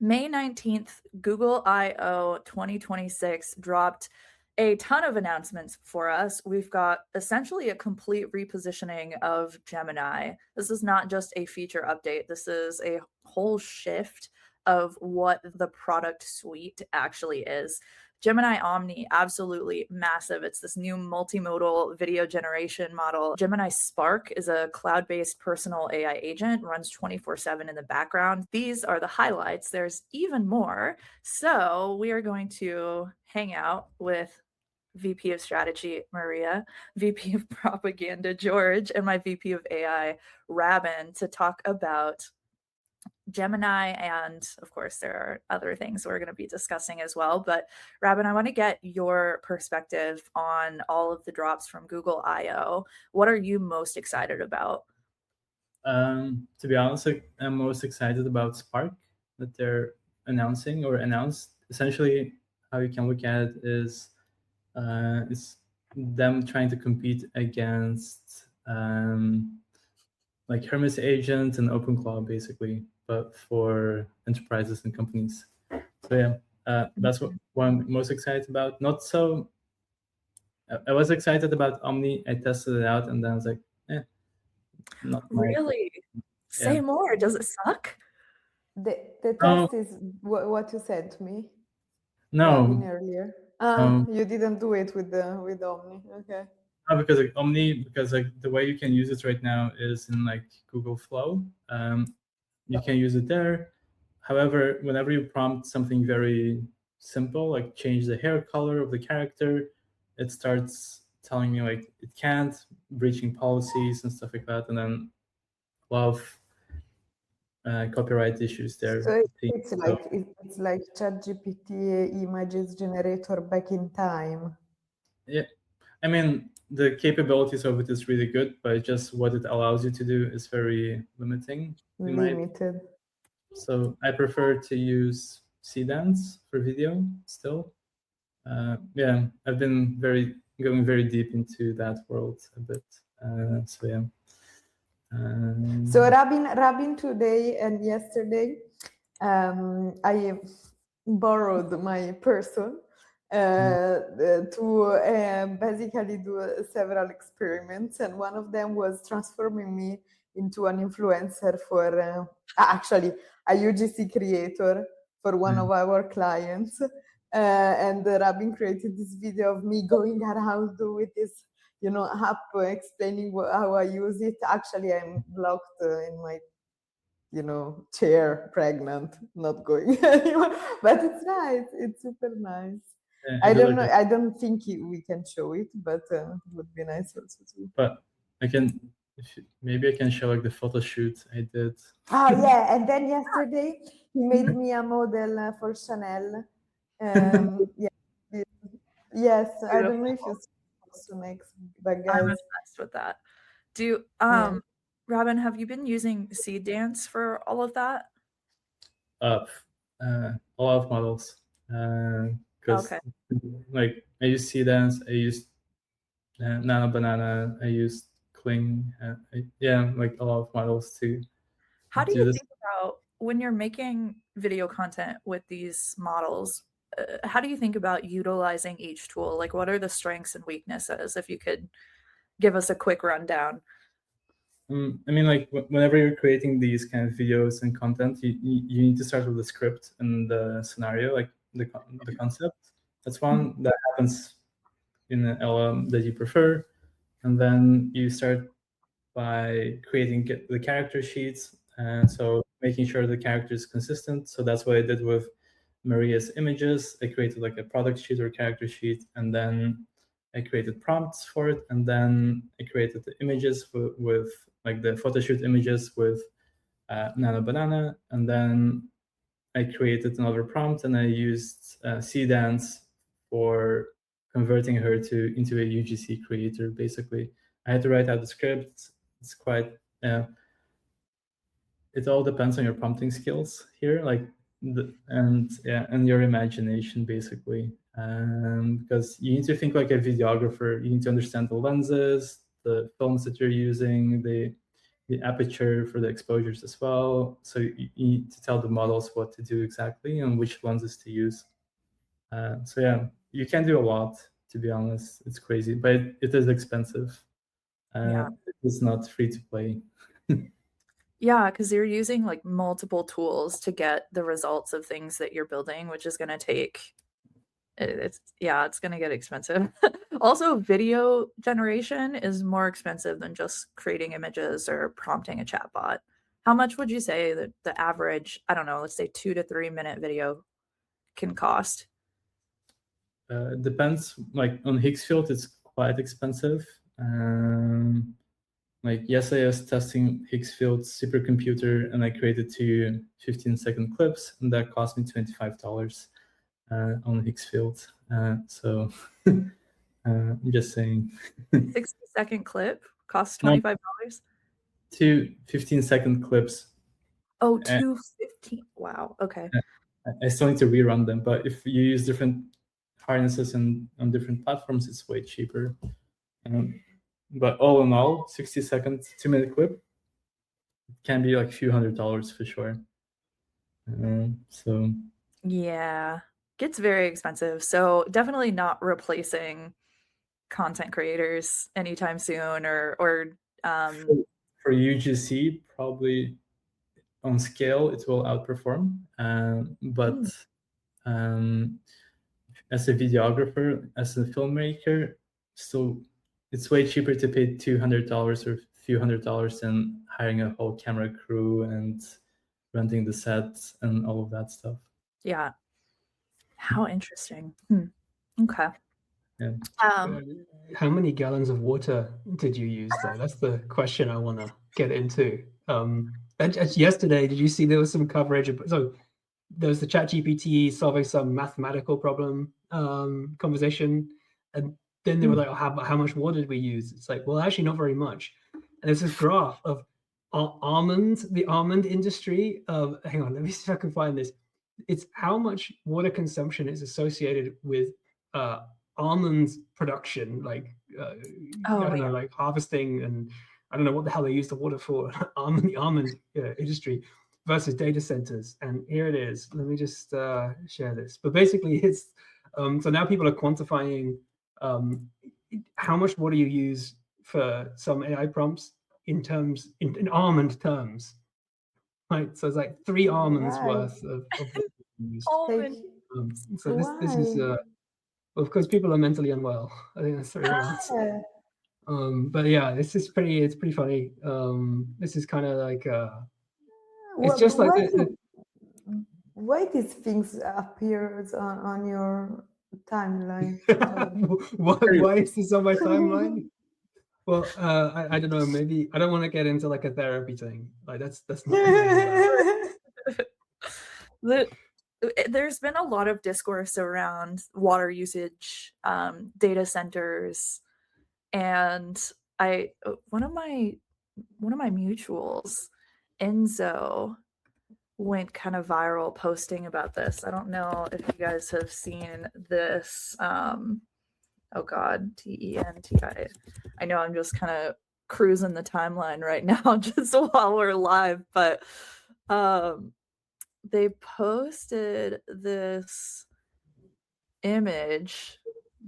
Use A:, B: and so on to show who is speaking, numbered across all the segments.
A: May 19th, Google I/O 2026 dropped a ton of announcements for us. We've got essentially a complete repositioning of Gemini. This is not just a feature update, this is a whole shift of what the product suite actually is. Gemini Omni, absolutely massive. It's this new multimodal video generation model. Gemini Spark is a cloud based personal AI agent, runs 24/7 in the background. These are the highlights. There's even more. So, we are going to hang out with VP of Strategy, Maria, VP of Propaganda, George, and my VP of AI, Rabin, to talk about Gemini, and of course, there are other things we're going to be discussing as well. But Rabin, I want to get your perspective on all of the drops from Google I/O. What are you most excited about?
B: To be honest, I'm most excited about Spark that they're announcing or announced. Essentially, how you can look at it is it's them trying to compete against like Hermes Agent and OpenClaw, basically, but for enterprises and companies. So yeah, that's what I'm most excited about. Not so. I was excited about Omni. I tested it out, and then I was like, not my.
A: Really? Say more. Does it suck?
C: The
B: No.
C: test is what you said to me.
B: No.
C: Earlier.
B: No.
C: You didn't do it with Omni. Okay.
B: No, because like Omni, because like the way you can use it right now is in like Google Flow. You can use it there. However, whenever you prompt something very simple, like change the hair color of the character, it starts telling me like it can't, breaching policies and stuff like that, and then a lot of copyright issues there.
C: So it's like ChatGPT images generator back in time.
B: Yeah, I mean the capabilities of it is really good, but just what it allows you to do is very limiting.
C: Limited.
B: So I prefer to use Cdance for video still. Yeah, I've been going very deep into that world a bit. So yeah.
C: So Rabin today and yesterday, I borrowed my person to basically do several experiments, and one of them was transforming me into an influencer for actually a UGC creator for one of our clients. And Rabin created this video of me going around with this, app explaining how I use it. Actually, I'm blocked in my, chair, pregnant, not going anywhere. But it's nice. It's super nice. Yeah, I don't know. I don't think we can show it, but it would be nice also too.
B: But I can. Maybe I can show like the photo shoot I did.
C: Oh yeah, and then yesterday he made me a model for Chanel. Yeah. Yes, I don't know if you also next, but guys,
A: I'm obsessed with that. Rabin, have you been using Cdance for all of that?
B: A lot of models. Because like I use Cdance, I use Nano Banana, I use Kling. Yeah, like a lot of models too.
A: How do you think about when you're making video content with these models? How do you think about utilizing each tool? Like, what are the strengths and weaknesses? If you could give us a quick rundown.
B: I mean, like whenever you're creating these kind of videos and content, you need to start with the script and the scenario, like the concept. That's one that happens in the LLM that you prefer, and then you start by creating the character sheets, and so making sure the character is consistent. So that's what I did with Maria's images. I created like a product sheet or character sheet, and then I created prompts for it, and then I created the images with like the photoshoot images with Nano Banana, and then I created another prompt, and I used Cdance for converting her into a UGC creator. Basically, I had to write out the script. It's quite. It all depends on your prompting skills here, like and your imagination, basically. Because you need to think like a videographer. You need to understand the lenses, the films that you're using, the the aperture for the exposures as well. So you need to tell the models what to do exactly and which lenses to use. So yeah, you can do a lot, to be honest. It's crazy, but it is expensive.
A: Yeah.
B: It's not free to play.
A: Yeah, because you're using like multiple tools to get the results of things that you're building, which is going to take it's going to get expensive. Also, video generation is more expensive than just creating images or prompting a chatbot. How much would you say that the average, I don't know, let's say 2 to 3 minute video can cost?
B: Depends. Like on Higgsfield, it's quite expensive. Like yesterday, I was testing Higgsfield supercomputer, and I created 2 15-second clips, and that cost me $25 on Higgsfield. So I'm just saying.
A: 60-second clip costs $25?
B: 2 15-second clips.
A: Oh, 215. Wow. Okay.
B: I still need to rerun them, but if you use different harnesses and on different platforms, it's way cheaper. But all in all, 60-second, 2-minute clip can be like a few $100s for sure. So
A: yeah, gets very expensive. So definitely not replacing content creators anytime soon, or
B: for UGC, probably on scale it will outperform. But as a videographer, as a filmmaker, still it's way cheaper to pay $200 or a few $100s than hiring a whole camera crew and renting the sets and all of that stuff.
A: Yeah. How interesting. Okay.
B: Yeah.
D: How many gallons of water did you use though? That's the question I want to get into. Yesterday, did you see there was some coverage? So there was the ChatGPT solving some mathematical problem conversation, and then they were like, oh, how much water did we use? It's like, well, actually not very much. And there's this graph of the almond industry. Hang on, let me see if I can find this. It's how much water consumption is associated with almonds production, like I don't know, like harvesting, and I don't know what the hell they use the water for. The almond industry versus data centers. And here it is. Let me just share this. But basically, it's so now people are quantifying how much water you use for some AI prompts in almond terms. Right, so it's like 3 almonds worth of water used. So this is of course people are mentally unwell. I think that's the real answer. But yeah, it's pretty funny. This is kind of like it's just like
C: why these things appears on your timeline?
D: Why is this on my timeline? Well, I don't know. Maybe I don't want to get into like a therapy thing. Like that's not.
A: There's been a lot of discourse around water usage, data centers, and one of my mutuals, Enzo, went kind of viral posting about this. I don't know if you guys have seen this. Oh God, TENTI. I know I'm just kind of cruising the timeline right now just while we're live, but they posted this image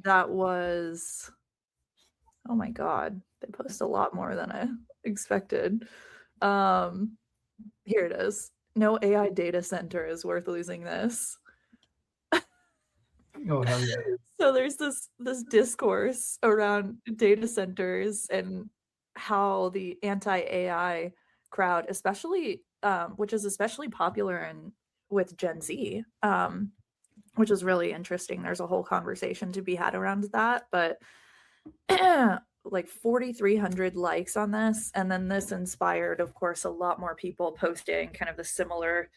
A: that was, oh my God, they post a lot more than I expected. Here it is. No AI data center is worth losing this.
D: Oh hell yeah.
A: So there's this discourse around data centers and how the anti-AI crowd, especially which is especially popular with Gen Z, which is really interesting. There's a whole conversation to be had around that, but like 4,300 likes on this, and then this inspired, of course, a lot more people posting kind of the similar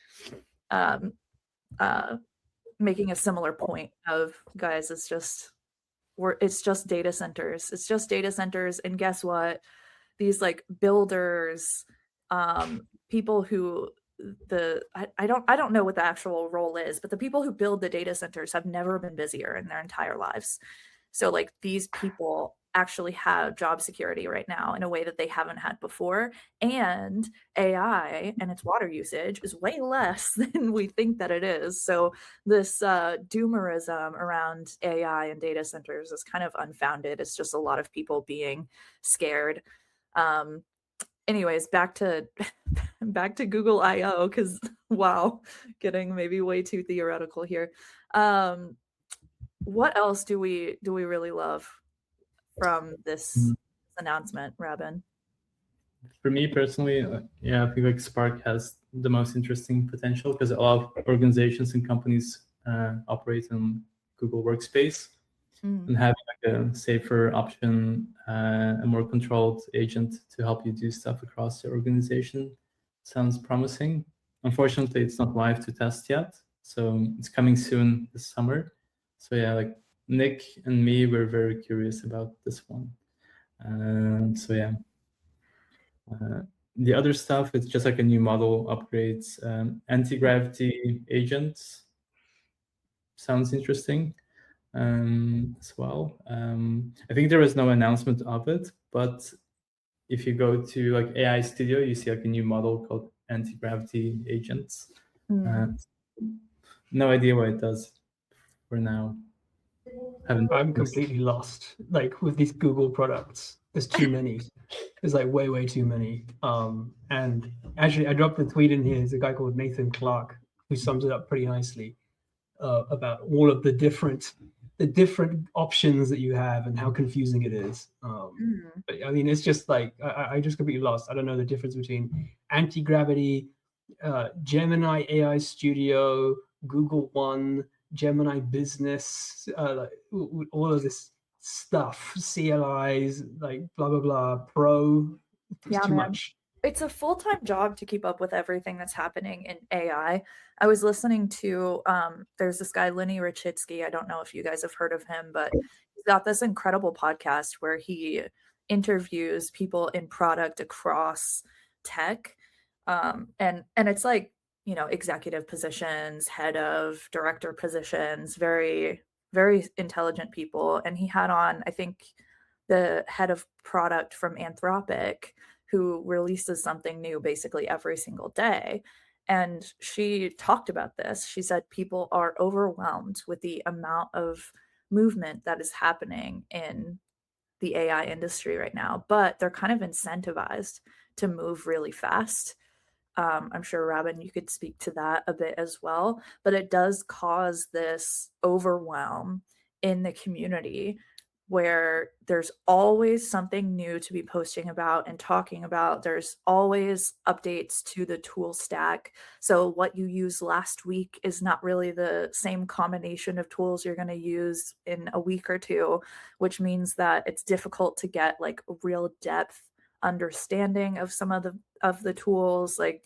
A: making a similar point of, guys, it's just data centers. It's just data centers. And guess what? These like builders, people who I don't know what the actual role is, but the people who build the data centers have never been busier in their entire lives. So like these people actually have job security right now in a way that they haven't had before. And AI and its water usage is way less than we think that it is. So this doomerism around AI and data centers is kind of unfounded. It's just a lot of people being scared. Anyways, back to Google I/O, because wow, getting maybe way too theoretical here. What else do we really love from this announcement, Rabin?
B: For me personally, yeah, I think like Spark has the most interesting potential because a lot of organizations and companies operate in Google Workspace, and having like a safer option, a more controlled agent to help you do stuff across the organization sounds promising. Unfortunately, it's not live to test yet, so it's coming soon this summer. So yeah, like Nick and me, we're very curious about this one. So yeah. The other stuff, it's just like a new model upgrades. Anti-gravity agents sounds interesting as well. I think there was no announcement of it, but if you go to like AI Studio, you see like a new model called anti-gravity agents. No idea what it does for now.
D: I'm completely lost. Like with these Google products, there's too many. There's like way too many. And actually, I dropped a tweet in here. There's a guy called Nathan Clark who sums it up pretty nicely about all of the different options that you have and how confusing it is. But I mean, it's just like I just completely lost. I don't know the difference between anti-gravity, Gemini AI Studio, Google One, Gemini Business, like all of this stuff, CLIs, like blah blah blah, Pro. It's too much.
A: It's a full-time job to keep up with everything that's happening in AI. I was listening to there's this guy Lenny Rachitsky. I don't know if you guys have heard of him, but he's got this incredible podcast where he interviews people in product across tech, and it's like, you know, executive positions, head of director positions, very intelligent people. And he had on, I think, the head of product from Anthropic, who releases something new basically every single day. And she talked about this. She said people are overwhelmed with the amount of movement that is happening in the AI industry right now, but they're kind of incentivized to move really fast. I'm sure, Robin, you could speak to that a bit as well, but it does cause this overwhelm in the community where there's always something new to be posting about and talking about. There's always updates to the tool stack. So what you used last week is not really the same combination of tools you're going to use in a week or two, which means that it's difficult to get like real depth understanding of some of the tools. Like,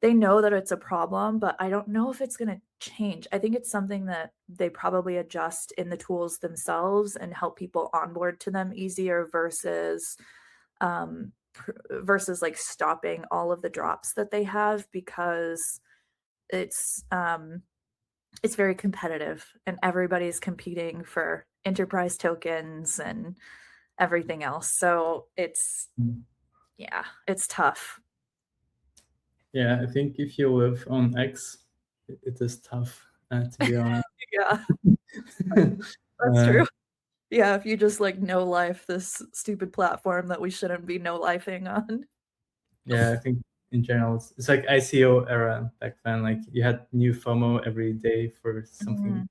A: they know that it's a problem, but I don't know if it's going to change. I think it's something that they probably adjust in the tools themselves and help people onboard to them easier versus like stopping all of the drops that they have, because it's very competitive and everybody's competing for enterprise tokens and everything else. So it's tough.
B: Yeah, I think if you live on X, it is tough, to be honest.
A: Yeah, that's true. Yeah, if you just like no life this stupid platform that we shouldn't be no lifing on.
B: Yeah, I think in general, it's like ICO era back then. Like you had new FOMO every day for something.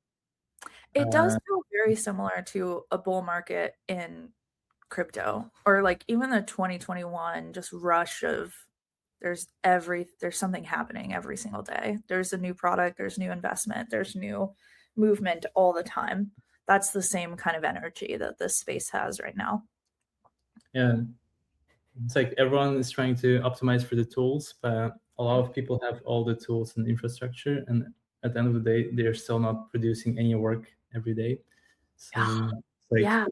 A: It does feel very similar to a bull market in crypto, or like even the 2021 just rush of there's something happening every single day. There's a new product, there's new investment, there's new movement all the time. That's the same kind of energy that this space has right now.
B: Yeah, it's like everyone is trying to optimize for the tools, but a lot of people have all the tools and infrastructure, and at the end of the day, they're still not producing any work every day. So like,
A: yeah,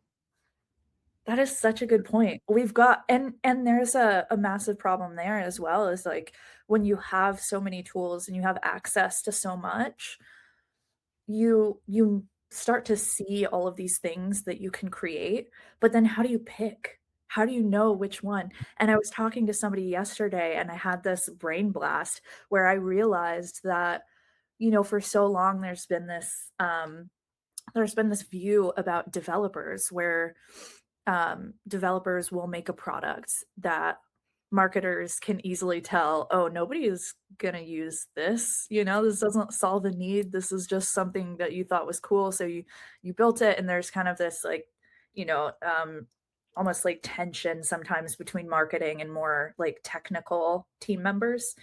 A: that is such a good point. We've got, and there's a massive problem there as well, is like when you have so many tools and you have access to so much, you start to see all of these things that you can create, but then how do you pick? How do you know which one? And I was talking to somebody yesterday and I had this brain blast where I realized that, you know, for so long there's been this view about developers where developers will make a product that marketers can easily tell, oh, nobody is going to use this. You know, this doesn't solve a need. This is just something that you thought was cool. So you built it. And there's kind of this like, you know, almost like tension sometimes between marketing and more like technical team members.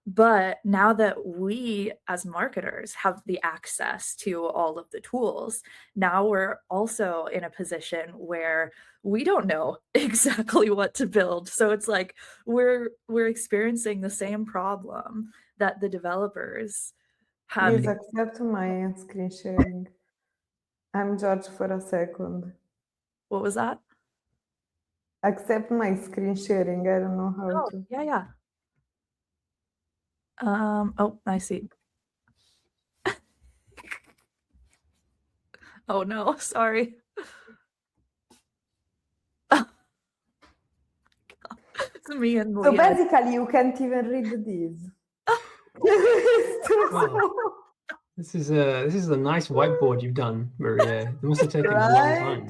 A: But now that we as marketers have the access to all of the tools, now we're also in a position where we don't know exactly what to build. So it's like we're experiencing the same problem that the developers have.
C: Please accept my screen sharing. I'm George for a second.
A: What was that?
C: Accept my screen sharing. I don't know how
A: Oh,
C: to.
A: yeah. Oh, I see. Oh no, sorry. It's me and
C: So
A: Leah.
C: basically, you can't even read these. It's too
D: Wow.
C: small.
D: This is a nice whiteboard you've done, Maria. It must have taken a long
C: Right?
D: time.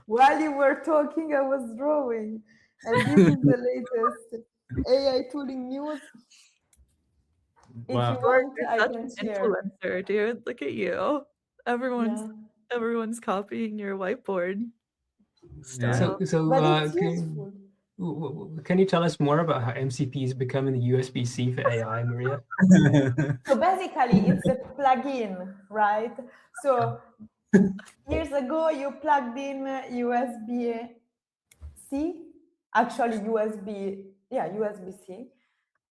C: While you were talking, I was drawing. And this is the latest AI tooling news. If
B: Wow.
C: you want,
A: You're
C: I
A: such
C: can
A: an
C: share.
A: influencer, dude. Look at you. Everyone's copying your whiteboard style.
C: But it's useful.
D: Can you tell us more about how MCP is becoming the USB-C for AI, Maria?
C: So basically, it's a plugin, right? So years ago, you plugged in USB-C, actually USB-C,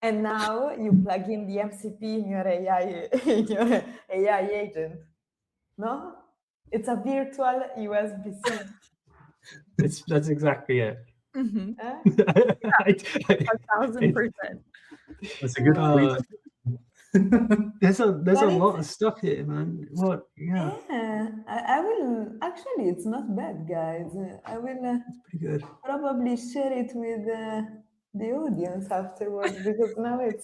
C: and now you plug in the MCP in your AI agent. No, it's a virtual USB-C.
D: That's exactly it.
A: Mhm.
C: Eh?
A: 1000%.
B: That's a good tweet.
D: There's a
C: But
D: lot of stuff here, man. What? Yeah,
C: Yeah, I will. Actually, it's not bad, guys. I will
D: it's pretty good.
C: probably share it with the audience afterwards because now we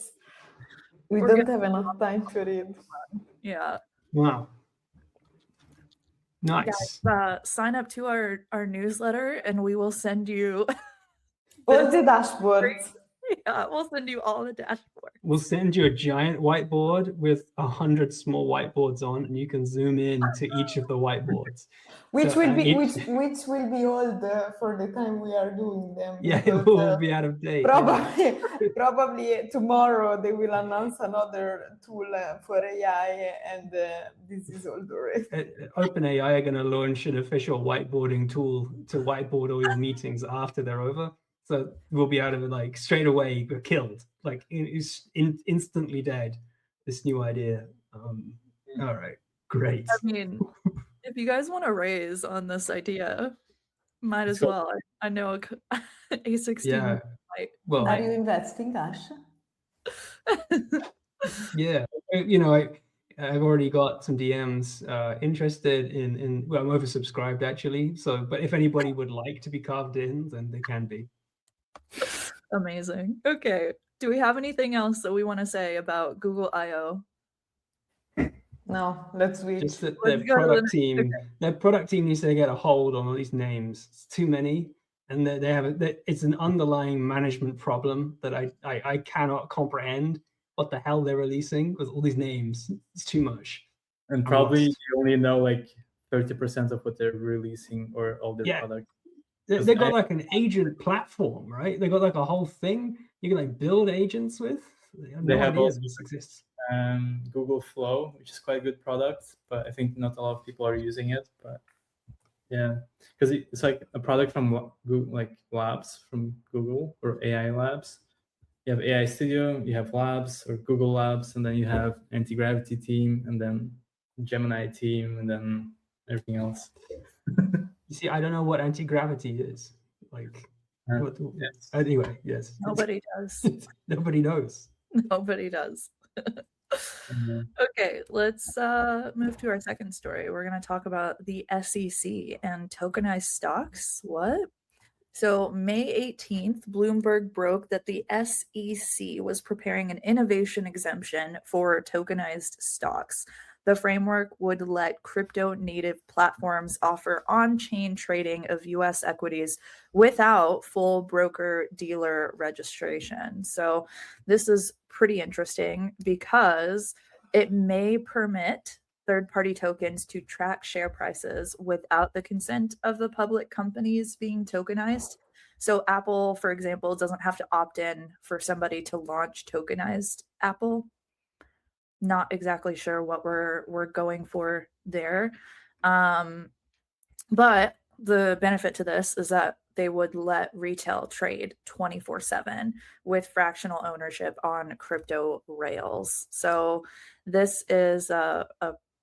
A: We're
C: don't
A: gonna-
C: have enough time to read.
A: Yeah.
D: Wow. Nice.
A: Sign up to our newsletter and we will send you
C: All the dashboards.
A: yeah, we'll send you all the dashboard.
D: We'll send you a giant whiteboard with 100 small whiteboards on, and you can zoom in to each of the whiteboards.
C: Which
D: So,
C: will be
D: each-
C: which will be old for the time we are doing them.
D: Yeah,
C: because,
D: it will be out of date. Yeah.
C: Probably tomorrow they will announce another tool for AI, and this is old already.
D: OpenAI are going to launch an official whiteboarding tool to whiteboard all your meetings after they're over. So we'll be out of it like straight away, but killed, like instantly dead. This new idea. All right, great.
A: I mean, if you guys want to raise on this idea, might as
B: go.
A: well. I know A16
D: Yeah.
A: might.
D: Well,
C: Are you investing, Ash?
D: yeah, you know, I've already got some DMs interested in. Well, I'm oversubscribed actually. So, but if anybody would like to be carved in, then they can be.
A: Amazing. Okay. Do we have anything else that we want to say about Google I/O?
C: No, let's switch.
D: Just that
A: Let's go to the
D: their product team needs to get a hold on all these names. It's too many, and they have it's an underlying management problem that I cannot comprehend what the hell they're releasing with all these names. It's too much.
B: And probably you only know like 30% of what they're releasing or all their products.
D: They got like an agent platform, right? They got like a whole thing you can like build agents with.
B: They have
D: no idea
B: also
D: this exists.
B: Google Flow, which is quite a good product, but I think not a lot of people are using it. But yeah, because it's like a product from Google, like Labs from Google or AI Labs. You have AI Studio, you have Labs or Google Labs, and then you have Anti-Gravity team, and then Gemini team, and then everything else.
D: You see, I don't know what anti-gravity is. Like,
B: Yes.
D: Anyway, yes.
A: Nobody does.
D: Nobody knows.
A: Nobody does. Okay, let's move to our second story. We're going to talk about the SEC and tokenized stocks. What? So, May 18th, Bloomberg broke that the SEC was preparing an innovation exemption for tokenized stocks. The framework would let crypto native platforms offer on chain trading of US equities without full broker dealer registration. So, this is pretty interesting because it may permit third-party tokens to track share prices without the consent of the public companies being tokenized. So Apple, for example, doesn't have to opt in for somebody to launch tokenized Apple. Not exactly sure what we're going for there. But the benefit to this is that they would let retail trade 24/7 with fractional ownership on crypto rails. So this is a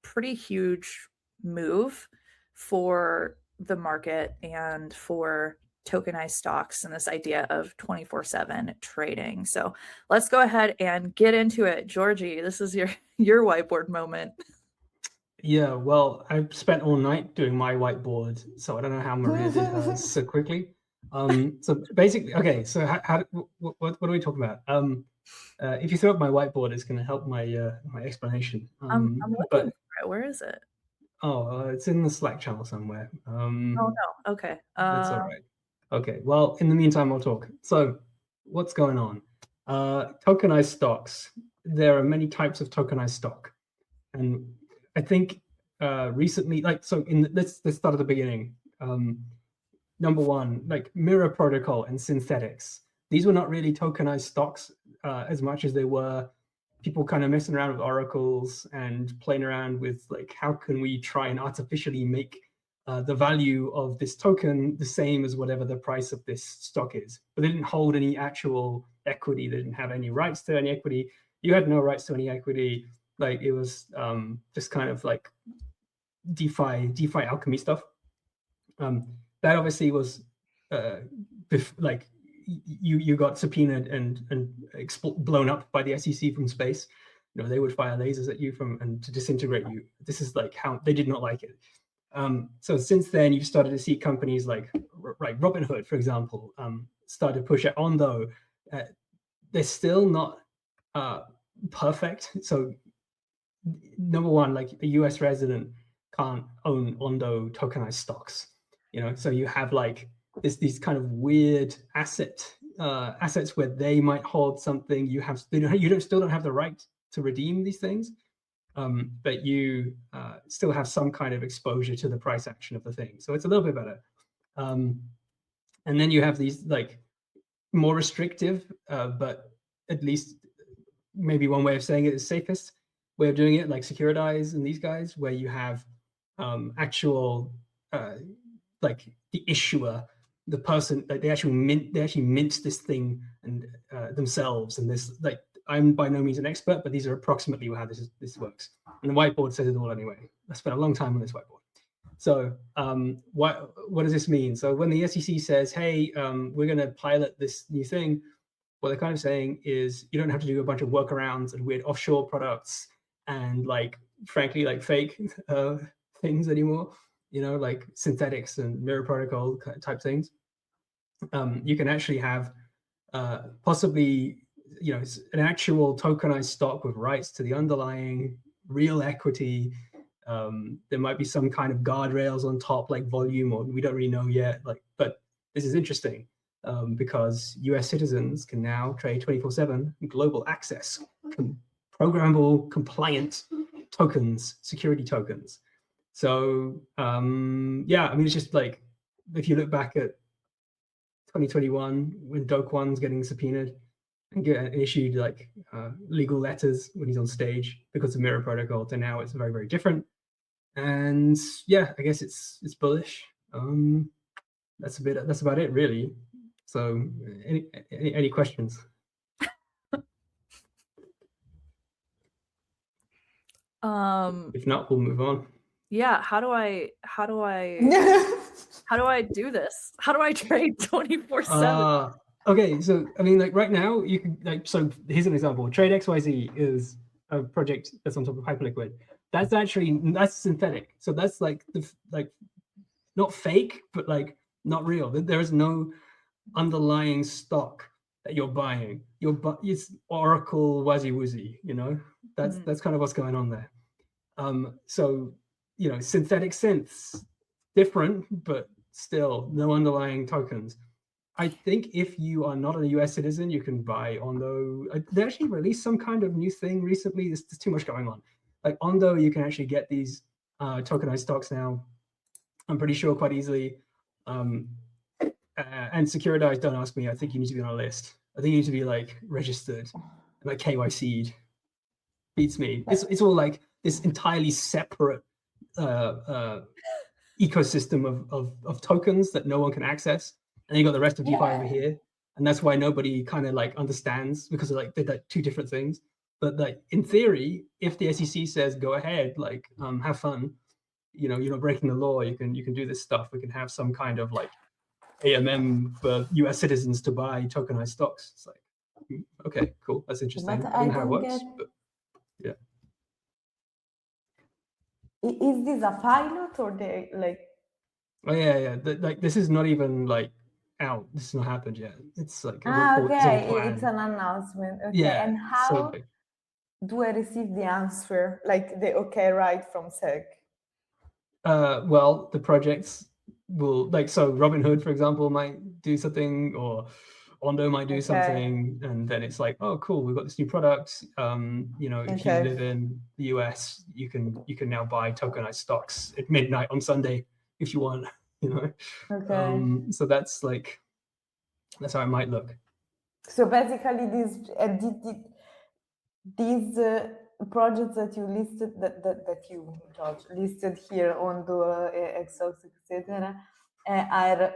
A: pretty huge move for the market and for tokenized stocks and this idea of 24/7 trading. So let's go ahead and get into it. Georgie, this is your whiteboard moment.
D: Yeah, well, I spent all night doing my whiteboard, so I don't know how Maria did hers so quickly. So basically, okay, so what are we talking about? If you throw up my whiteboard, it's going to help my my explanation.
A: I'm looking
D: But
A: for it. Where is it?
D: it's in the Slack channel somewhere.
A: Oh no. Okay.
D: That's all right. Okay. Well, in the meantime, I'll talk. So, what's going on? Tokenized stocks. There are many types of tokenized stock, and I think recently, like, so let's start at the beginning. Number one, like Mirror Protocol and synthetics. These were not really tokenized stocks as much as they were people kind of messing around with oracles and playing around with like how can we try and artificially make the value of this token the same as whatever the price of this stock is. But they didn't hold any actual equity. They didn't have any rights to any equity. You had no rights to any equity. Like it was just kind of like DeFi alchemy stuff. That obviously was like you got subpoenaed and blown up by the SEC from space. You know, they would fire lasers at you and to disintegrate you. This is like how they did not like it. So since then, you've started to see companies like Robinhood, for example, start to push it on. Though they're still not perfect. So number one, like a US resident can't own Ondo tokenized stocks. You know, so you have like these kind of weird assets where they might hold something. You still don't have the right to redeem these things, but you still have some kind of exposure to the price action of the thing. So it's a little bit better. And then you have these like more restrictive, but at least maybe one way of saying it is safest way of doing it, like Securitize and these guys, where you have actual like the issuer, the person, like they actually mint this thing and themselves. And this, like, I'm by no means an expert, but these are approximately how this works. And the whiteboard says it all anyway. I spent a long time on this whiteboard. So what does this mean? So when the SEC says, hey, we're going to pilot this new thing, what they're kind of saying is you don't have to do a bunch of workarounds and weird offshore products and like, frankly, like fake things anymore, you know, like synthetics and mirror protocol type things. You can actually have possibly, you know, an actual tokenized stock with rights to the underlying real equity. There might be some kind of guardrails on top, like volume, or we don't really know yet. Like, but this is interesting because US citizens can now trade 24/7 global access, programmable, compliant tokens, security tokens. So yeah, I mean, it's just like if you look back at 2021 when Do Kwon's getting subpoenaed and get issued like legal letters when he's on stage because of Mirror Protocol, to now it's very, very different. And yeah, I guess it's bullish. That's about it, really. So any questions? If not, we'll move on.
A: Yeah, how do I do this? How do I trade 24/7?
D: Okay, so I mean, like right now, you can like. So here's an example. Trade XYZ is a project that's on top of Hyperliquid. That's synthetic. So that's like not fake, but like not real. There is no underlying stock that you're buying. It's Oracle wazzy woozy, you know. That's kind of what's going on there. So you know, synthetic synths, different, but still no underlying tokens. I think if you are not a US citizen, you can buy Ondo. They actually released some kind of new thing recently. There's too much going on. Like Ondo, you can actually get these tokenized stocks now, I'm pretty sure, quite easily. And securitized, don't ask me. I think you need to be on a list. I think you need to be like registered, like KYC'd. Beats me. It's all like this entirely separate ecosystem of tokens that no one can access. And you got the rest of DeFi over here, and that's why nobody kind of like understands, because they're like two different things. But like in theory, if the SEC says go ahead, like have fun, you know, you're not breaking the law. You can do this stuff. We can have some kind of like AMM for US citizens to buy tokenized stocks. It's like, okay, cool, that's interesting.
C: But
D: I don't know
C: I
D: how it
C: don't
D: works,
C: get.
D: but yeah.
C: Is this a pilot or they like?
D: Oh yeah. Like this is not even like out. This has not happened yet. It's like a report. It's like a plan.
C: It's an announcement. Okay,
D: Yeah.
C: and how
D: So, like,
C: do I receive the answer? Like the okay, right, from SEC?
D: well, the projects will, like, so Robinhood, for example, might do something, or Ondo might do something, and then it's like, oh, cool, we've got this new product. You know, if you live in the US, you can now buy tokenized stocks at midnight on Sunday if you want. You know, so that's like, that's how it might look.
C: So basically, these projects that you listed, that you, George, listed here on the Exos, etc., are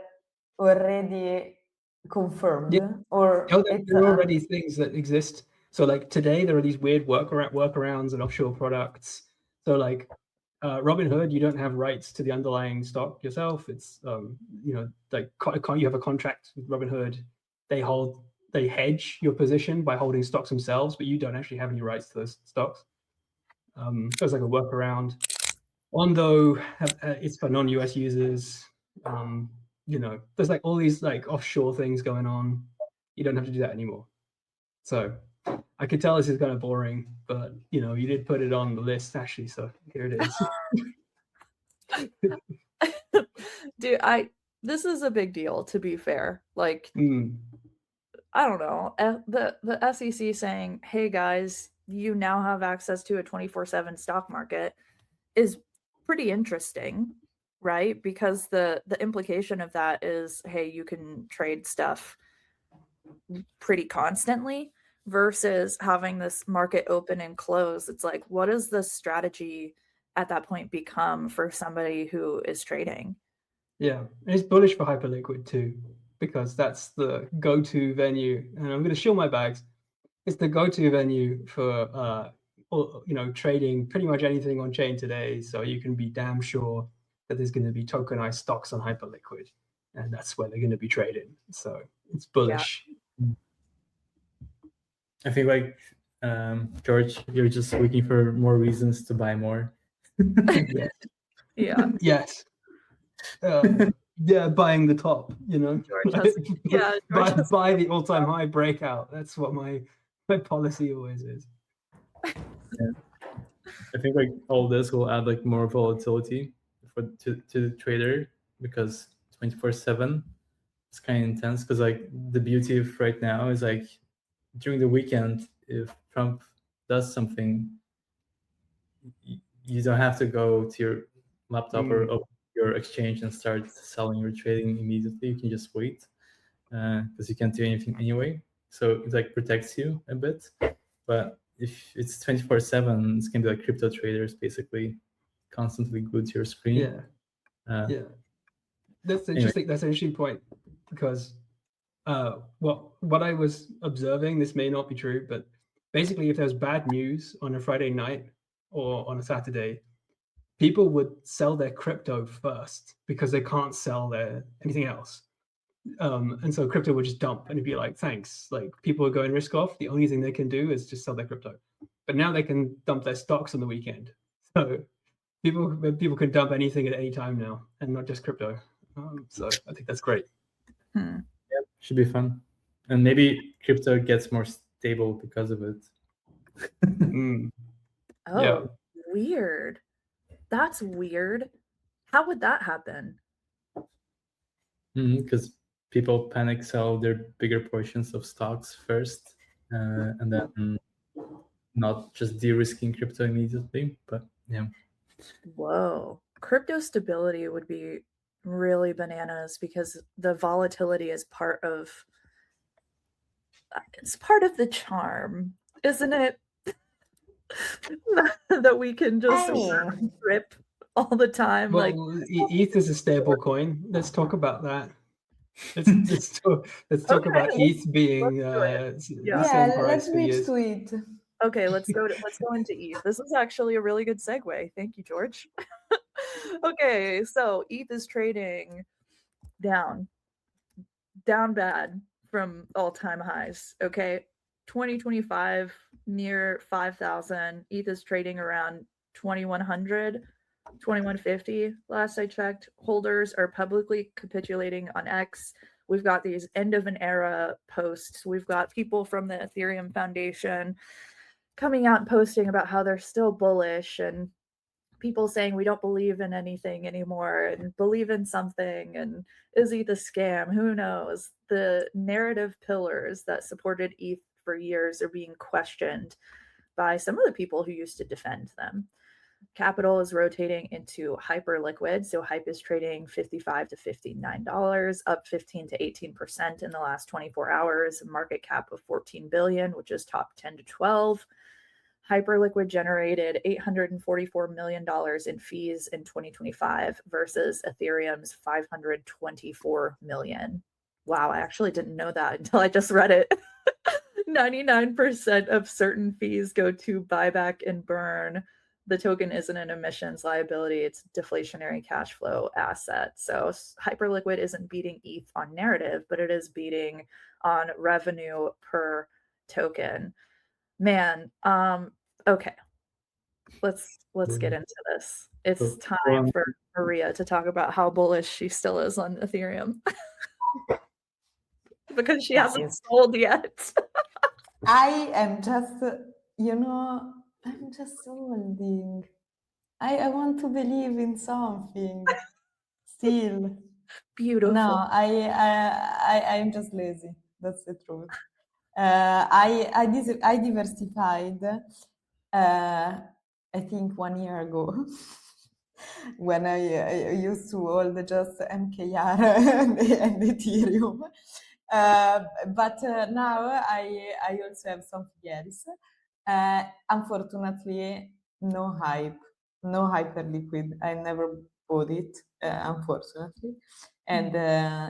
C: already confirmed, or
D: there are already things that exist. So like today, there are these weird workarounds and offshore products. So like Robinhood, you don't have rights to the underlying stock yourself. It's you know, like you have a contract with Robinhood. They hedge your position by holding stocks themselves, but you don't actually have any rights to those stocks. So it's like a workaround. Ondo, it's for non-US users. You know, there's like all these like offshore things going on. You don't have to do that anymore. So I could tell this is kind of boring, but you know, you did put it on the list, actually, so here it is.
A: Dude, this is a big deal, to be fair. Like, I don't know, the SEC saying, hey guys, you now have access to a 24/7 stock market is pretty interesting, right? Because the implication of that is, hey, you can trade stuff pretty constantly, versus having this market open and close. It's like, what does the strategy at that point become for somebody who is trading?
D: Yeah, and it's bullish for Hyperliquid too, because that's the go-to venue. And I'm going to shill my bags. It's the go-to venue for you know, trading pretty much anything on chain today. So you can be damn sure that there's going to be tokenized stocks on Hyperliquid, and that's where they're going to be traded. So it's bullish.
B: Yeah. I think like George, you're just looking for more reasons to buy more.
D: Yes.
A: Yeah.
D: Yes. Yeah, buying the top, you know. Buy the all-time high breakout. That's what my policy always is.
B: Yeah. I think like all this will add like more volatility to the trader, because 24/7 is kind of intense. Because like the beauty of right now is like during the weekend, if Trump does something, you don't have to go to your laptop or your exchange and start selling or trading immediately. You can just wait, because you can't do anything anyway. So it like protects you a bit. But if it's 24/7, it's gonna be like crypto traders basically constantly glued to your screen.
D: Yeah. That's interesting. Anyway. That's an interesting point, because what I was observing, this may not be true, but basically if there's bad news on a Friday night or on a Saturday, people would sell their crypto first because they can't sell anything else. And so crypto would just dump, and it'd be like, thanks. Like, people are going risk off. The only thing they can do is just sell their crypto. but now they can dump their stocks on the weekend. So people can dump anything at any time now, and not just crypto. So I think that's great.
A: Hmm.
B: Yeah, should be fun, and maybe crypto gets more stable because of it.
A: Oh,
D: Yeah.
A: weird. That's weird. How would that happen?
B: Because people panic sell their bigger portions of stocks first, and then not just de-risking crypto immediately. But yeah.
A: Whoa. Crypto stability would be really bananas because the volatility is part of the charm, isn't it? That we can just rip all the time.
D: Well,
A: Like
D: ETH is a stable coin. Let's talk about that. Let's talk about ETH being the same price
C: let's
D: for
C: switch
D: years.
C: to it.
A: Okay, let's go into ETH. This is actually a really good segue. Thank you, George. Okay, so ETH is trading down bad from all-time highs. Okay, 2025 near 5,000. ETH is trading around 2,100, 2,150. Last I checked, holders are publicly capitulating on X. We've got these end of an era posts. We've got people from the Ethereum Foundation coming out and posting about how they're still bullish, and people saying we don't believe in anything anymore and believe in something, and is ETH a scam? Who knows? The narrative pillars that supported ETH for years are being questioned by some of the people who used to defend them. Capital is rotating into hyperliquid. So Hype is trading $55 to $59, up 15 to 18% in the last 24 hours, market cap of 14 billion, which is top 10 to 12. Hyperliquid generated $844 million in fees in 2025 versus Ethereum's $524 million. Wow, I actually didn't know that until I just read it. 99% of certain fees go to buyback and burn. The token isn't an emissions liability, it's a deflationary cash flow asset. So Hyperliquid isn't beating ETH on narrative, but it is beating on revenue per token. Man, okay. Let's get into this. It's time for Maria to talk about how bullish she still is on Ethereum. Because she hasn't sold yet.
C: I am just, I'm just holding. I want to believe in something still.
A: Beautiful.
C: No, I'm just lazy. That's the truth. I diversified. I think 1 year ago, when I used to hold just MKR and Ethereum. But now I also have something else. Unfortunately, no Hype, no Hyperliquid. I never bought it, unfortunately. And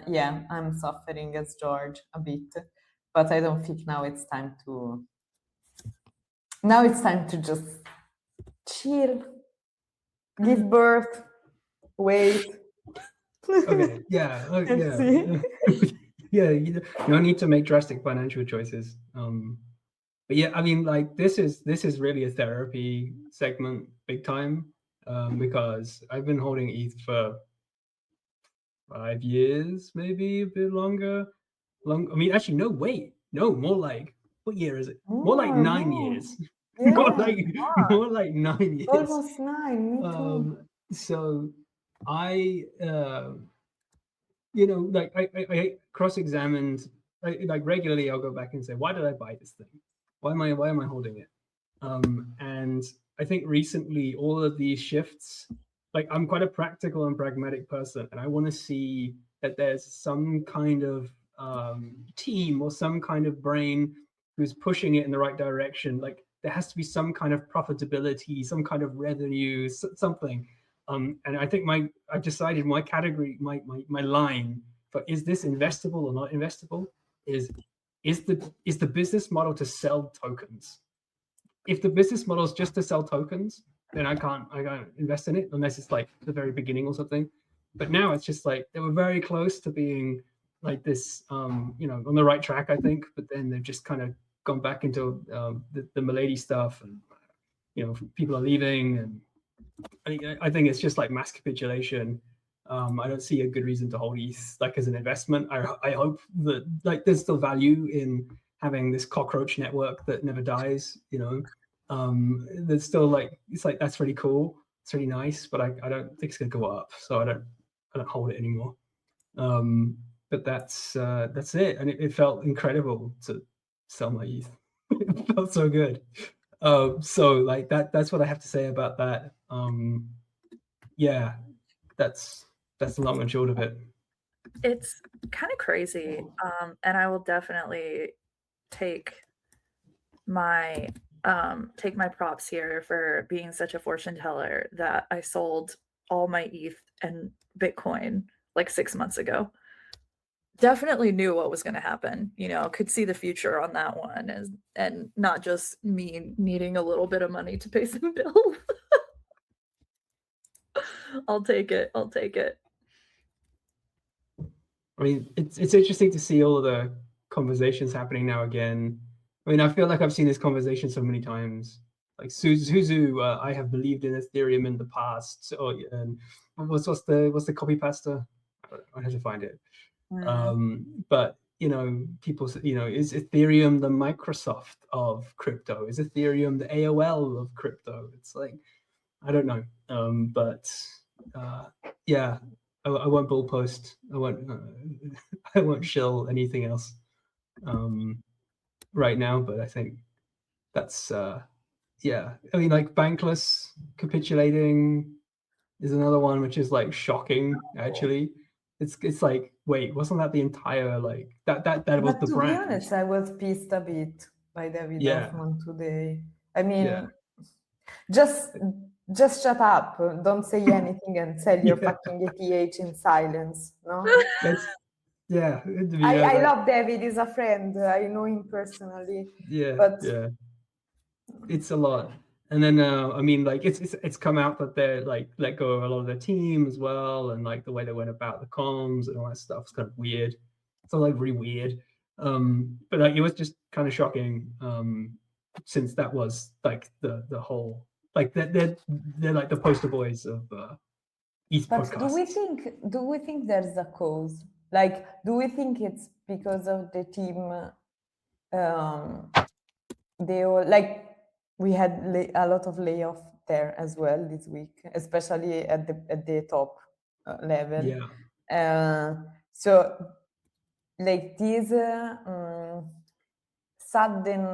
C: yeah, I'm suffering as George a bit, but I don't think now it's time to. Now it's time to just chill, give birth, wait.
D: Okay. Yeah. Yeah. You don't need to make drastic financial choices. But yeah, I mean, like this is really a therapy segment, big time, because I've been holding ETH for 5 years, maybe a bit longer. I mean, actually, no, wait, no, more like, what year is it? More like 9 years.
C: Yeah.
D: more like 9 years.
C: Almost 9. Me too.
D: So I, like I cross-examined, like regularly. I'll go back and say, why did I buy this thing? Why am I holding it? And I think recently all of these shifts, like I'm quite a practical and pragmatic person, and I want to see that there's some kind of team or some kind of brain who's pushing it in the right direction. Like there has to be some kind of profitability, some kind of revenue, something. And I think I've decided my category, my line for is this investable or not investable is the business model to sell tokens. If the business model is just to sell tokens, then I can't invest in it unless it's like the very beginning or something. But now it's just like they were very close to being like this, on the right track, I think. But then they've just kind of gone back into the Milady stuff, and people are leaving, and I think it's just like mass capitulation. I don't see a good reason to hold ETH like as an investment. I hope that like there's still value in having this cockroach network that never dies. There's still like it's like that's really cool. It's really nice, but I don't think it's gonna go up, so I don't hold it anymore. But that's it, and it felt incredible to sell my ETH. It felt so good. So like that's what I have to say about that. Yeah, that's the long and short of it.
A: It's kind of crazy. And I will definitely take my props here for being such a fortune teller that I sold all my ETH and Bitcoin like 6 months ago. Definitely knew what was going to happen, could see the future on that one, and not just me needing a little bit of money to pay some bills. I'll take it.
D: I mean, it's interesting to see all of the conversations happening now again. I mean, I feel like I've seen this conversation so many times. Like Suzu, I have believed in Ethereum in the past. So, what's the copy pasta? I have to find it. But people, is Ethereum the Microsoft of crypto? Is Ethereum the AOL of crypto? It's like, I don't know. But yeah, I won't bull post. I won't shill anything else right now. But I think that's yeah. I mean, like Bankless capitulating is another one which is like shocking. Actually, it's like, wait, wasn't that the entire like that was
C: But
D: the
C: to
D: brand?
C: be honest, I was pissed a bit by David Hoffman today. I mean, just shut up. Don't say anything and sell your fucking ETH in silence. No. I love David. He's a friend. I know him personally. But
D: it's a lot. And then I mean, like it's come out that they're like let go of a lot of their team as well, and like the way they went about the comms and all that stuff is kind of weird. It's all like really weird. But like it was just kind of shocking. Since that was like the whole like they're like the poster boys of ETH podcasts.
C: Do we think there's a cause? Like, do we think it's because of the team? They all like we had a lot of layoff there as well this week, especially at the top level. So like these not sudden,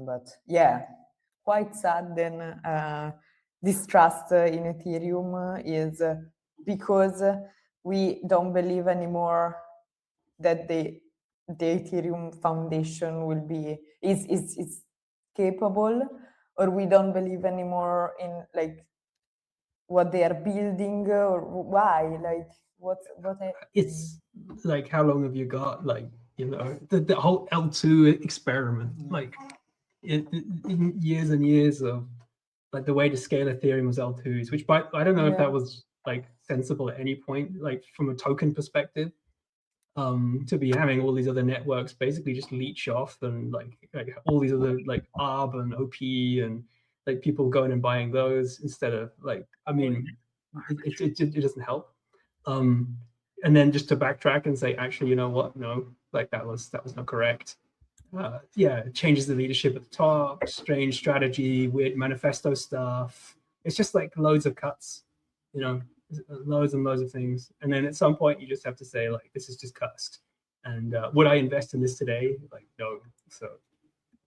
C: but quite sudden distrust in Ethereum is because we don't believe anymore that the Ethereum Foundation will be is capable, or we don't believe anymore in like what they are building, or why, like what
D: it's like, how long have you got, like, the whole L2 experiment, like in years and years of like the way to scale Ethereum was L2s, which I don't know if that was like sensible at any point, like from a token perspective, to be having all these other networks basically just leech off, and like all these other like ARB and OP and like people going and buying those instead of like, I mean, it doesn't help. And then just to backtrack and say, actually, you know what? No, like that was not correct. It changes the leadership at the top, strange strategy, weird manifesto stuff. It's just like loads of cuts, loads and loads of things. And then at some point you just have to say, like, this is just cursed. And would I invest in this today? Like, no. So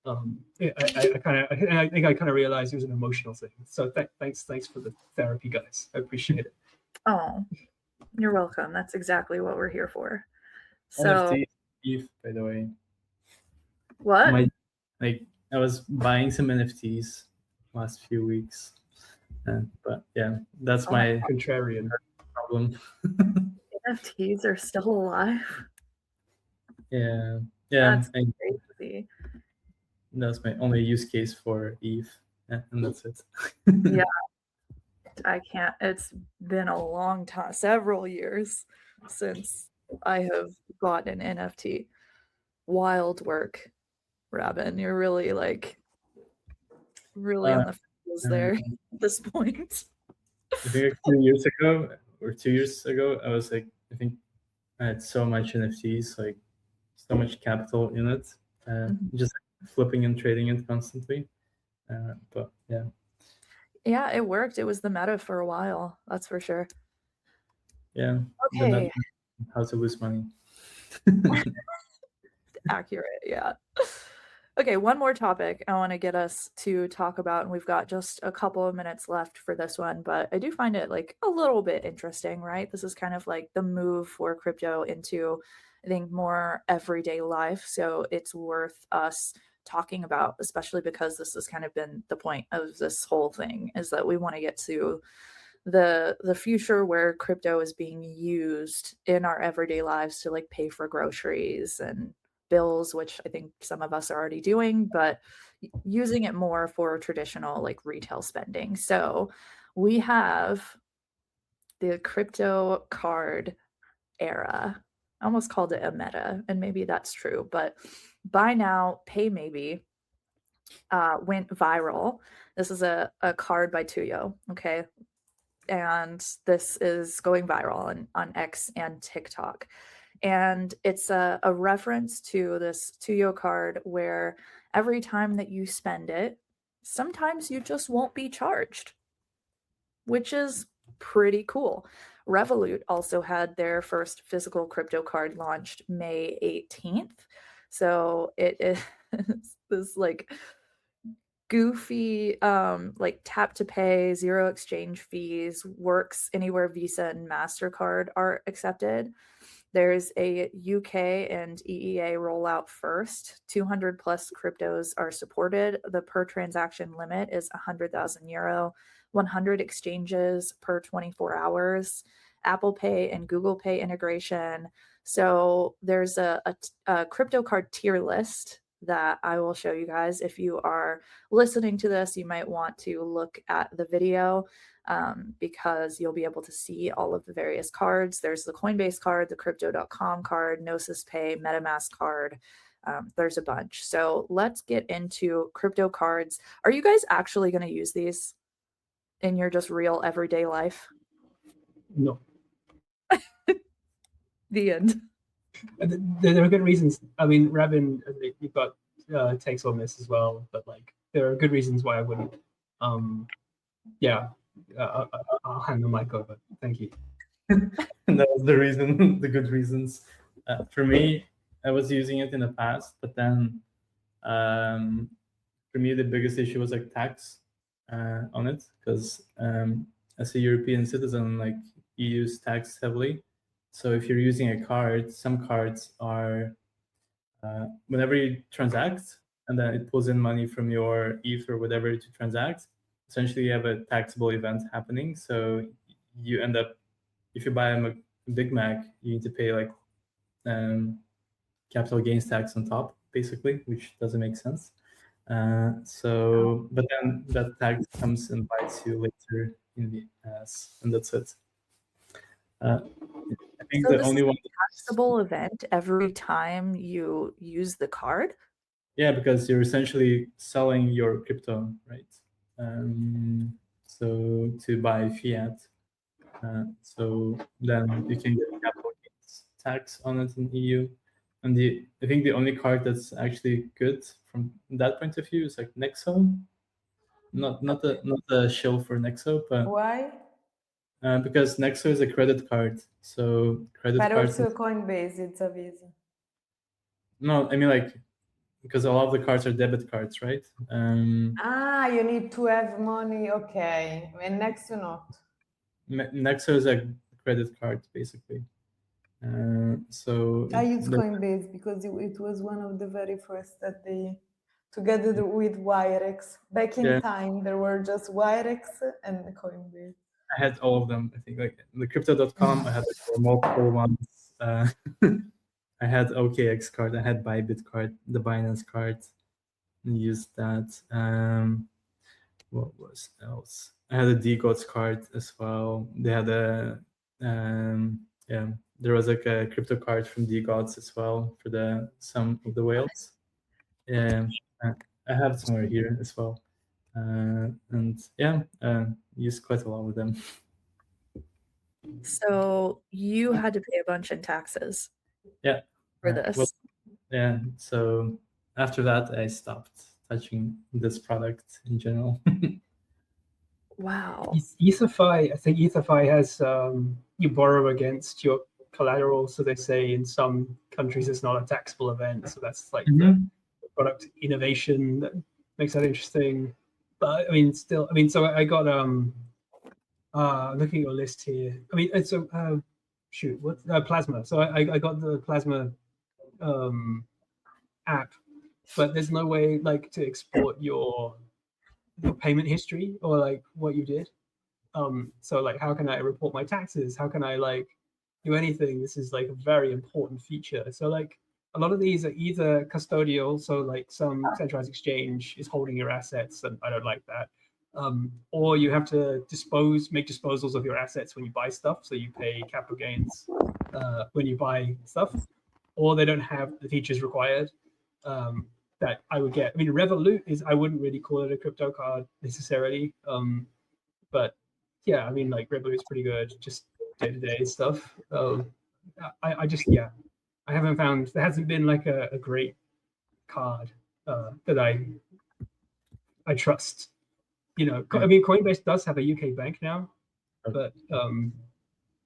D: I think I kind of realized it was an emotional thing. So thanks for the therapy, guys. I appreciate it.
A: Oh, you're welcome. That's exactly what we're here for. So,
B: NFT ETH, by the way.
A: What?
B: I was buying some NFTs last few weeks, but yeah, that's my
D: contrarian
B: problem.
A: NFTs are still alive.
B: Yeah,
A: That's crazy.
B: That's my only use case for ETH, and that's it.
A: Yeah, I can't. It's been a long time, several years since I have bought an NFT. Wild work, Robin. You're really like really on the fence there
B: um,
A: at this point.
B: I think like 2 years ago or 2 years ago, I was like, I think I had so much NFTs, like so much capital in it, just flipping and trading it constantly. But yeah.
A: Yeah, it worked. It was the meta for a while, that's for sure.
B: Yeah.
A: Okay.
B: How to lose money.
A: Accurate, yeah. Okay, one more topic I want to get us to talk about, and we've got just a couple of minutes left for this one, but I do find it like a little bit interesting, right? This is kind of like the move for crypto into, I think, more everyday life. So it's worth us talking about, especially because this has kind of been the point of this whole thing, is that we want to get to the future where crypto is being used in our everyday lives to like pay for groceries and bills, which I think some of us are already doing, but using it more for traditional like retail spending. So we have the crypto card era. I almost called it a meta, and maybe that's true, but buy now, pay maybe went viral. This is a card by Tuyo. Okay, and this is going viral on X and TikTok. And it's a reference to this Tuyo card where every time that you spend it, sometimes you just won't be charged, which is pretty cool. Revolut also had their first physical crypto card launched May 18th. So it is this like goofy like tap to pay, zero exchange fees, works anywhere Visa and MasterCard are accepted. There's a UK and EEA rollout first. 200 plus cryptos are supported. The per transaction limit is €100,000, 100 exchanges per 24 hours, Apple Pay and Google Pay integration. So there's a crypto card tier list that I will show you guys. If you are listening to this, you might want to look at the video because you'll be able to see all of the various cards. There's the Coinbase card, the Crypto.com card, Gnosis Pay, MetaMask card. There's a bunch. So let's get into crypto cards. Are you guys actually going to use these in your just real everyday life?
D: No.
A: The end.
D: There are good reasons. I mean, Rabin, you've got takes on this as well, but like there are good reasons why I wouldn't. Yeah, I'll hand the mic over. Thank you.
B: That was the reason, the good reasons. For me, I was using it in the past, but then for me, the biggest issue was like tax on it, because as a European citizen, like you use tax heavily. So if you're using a card, some cards are, whenever you transact and then it pulls in money from your ETH or whatever to transact, essentially you have a taxable event happening. So you end up, if you buy a Big Mac, you need to pay like capital gains tax on top, basically, which doesn't make sense. But then that tax comes and bites you later in the ass, and that's it. I think
A: So
B: the
A: this
B: only
A: is
B: one.
A: a taxable event every time you use the card?
B: Yeah, because you're essentially selling your crypto, right? So to buy fiat. So then you can get capital gains tax on it in EU. And I think the only card that's actually good from that point of view is like Nexo. Not a shill for Nexo, but
C: Why?
B: because Nexo is a credit card. So credit
C: But
B: cards.
C: also Coinbase, it's a Visa.
B: No, I mean like because a lot of the cards are debit cards, right?
C: You need to have money. Okay, and next to not.
B: Nexo is a credit card, basically. So
C: I use Coinbase because it was one of the very first that they, together with Wirex. Back in time, there were just Wirex and Coinbase.
B: I had all of them. I think like the Crypto.com. I had like, multiple ones. I had OKX card. I had Bybit card, the Binance card. And used that. What was else? I had a DGOTS card as well. They had a there was like a crypto card from DGOTS as well for some of the whales. Yeah, I have it somewhere here as well. And yeah, used quite a lot with them.
A: So you had to pay a bunch in taxes.
B: Yeah.
A: For this.
B: Well, yeah. So after that, I stopped touching this product in general.
A: Wow.
D: EtherFi, I think EtherFi has you borrow against your collateral. So they say in some countries it's not a taxable event. So that's like the product innovation that makes that interesting. But I mean, still, I mean, so I got looking at your list here. I mean, it's a shoot, what Plasma. So I got the Plasma app, but there's no way like to export your payment history or like what you did. So like, how can I report my taxes? How can I like do anything? This is like a very important feature. So like a lot of these are either custodial, so like some centralized exchange is holding your assets, and I don't like that. Or you have to make disposals of your assets when you buy stuff, so you pay capital gains when you buy stuff, or they don't have the features required that I would get. I mean, Revolut I wouldn't really call it a crypto card necessarily, but yeah, I mean, like Revolut's pretty good, just day-to-day stuff. I just, yeah, I haven't found, there hasn't been like a great card that I trust. You know, I mean, Coinbase does have a UK bank now, but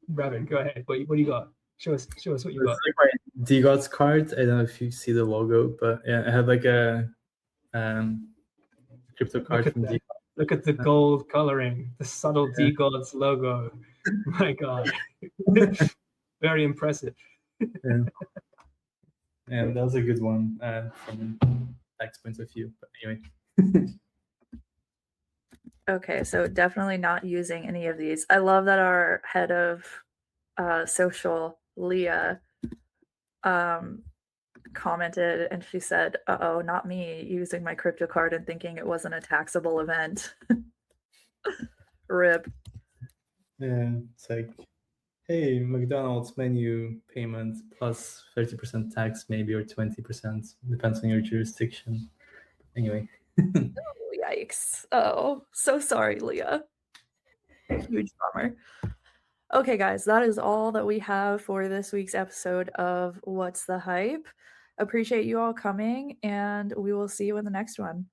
D: Raven, go ahead. What do you got? Show us what you got.
B: It's like my DGOTS card. I don't know if you see the logo, but yeah, I had like a crypto card from DGOTS.
D: Look at the gold coloring, the subtle DGOTS logo. My God, very impressive.
B: Yeah. And that was a good one from tax point of view. But anyway.
A: Okay, so definitely not using any of these. I love that our head of social, Leah, commented and she said, "Uh-oh, not me using my crypto card and thinking it wasn't a taxable event." Rip.
B: Yeah, it's like, hey, McDonald's menu payment plus 30% tax, maybe, or 20%, depends on your jurisdiction. Anyway.
A: Oh, yikes. Oh, so sorry, Leah. Huge bummer. Okay, guys, that is all that we have for this week's episode of What's the Hype? Appreciate you all coming, and we will see you in the next one.